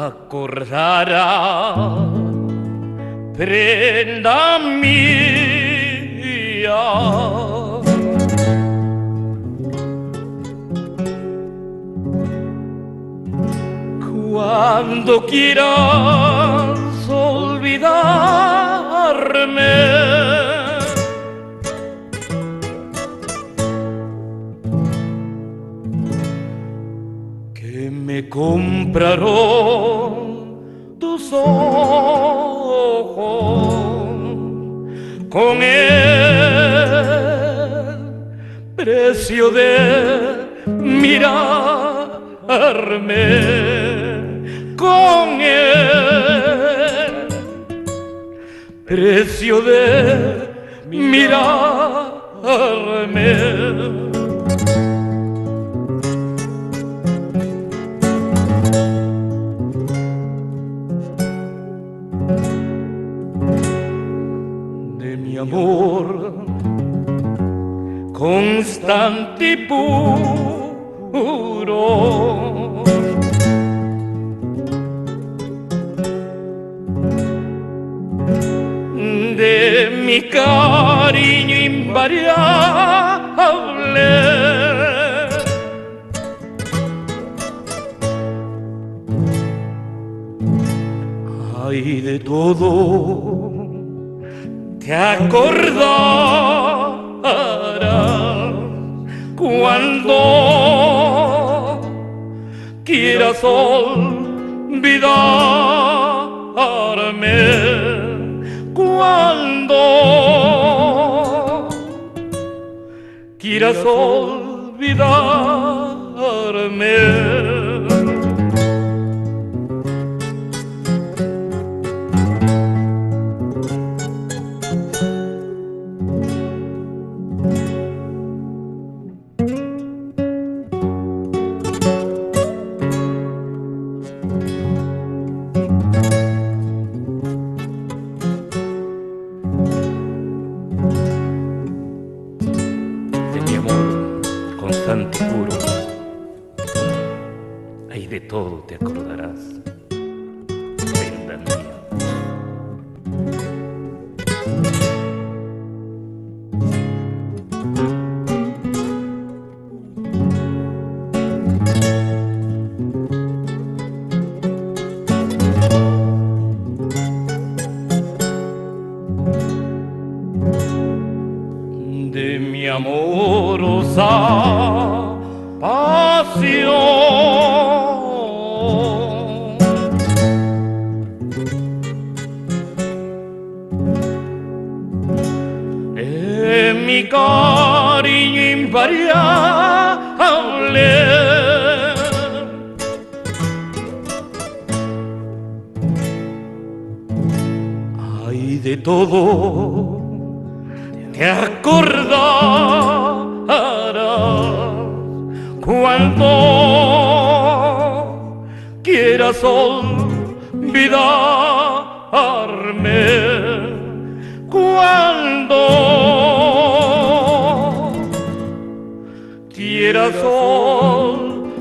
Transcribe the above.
acordará, prenda mía, cuando quieras olvidarme, que me compraron tus ojos con el precio de mirarme, con el precio de mirarme. De mi amor constante y puro, de mi cariño invariable, ay, de todo te acordarás cuando quieras olvidarme, cuando quieras olvidarme. Constante y puro, ay, de todo te acordarás, prenda mía. De mi amorosa pasión, de mi cariño invariable, ay, de todo te acordarás cuando quieras olvidarme, cuando quieras olvidarme.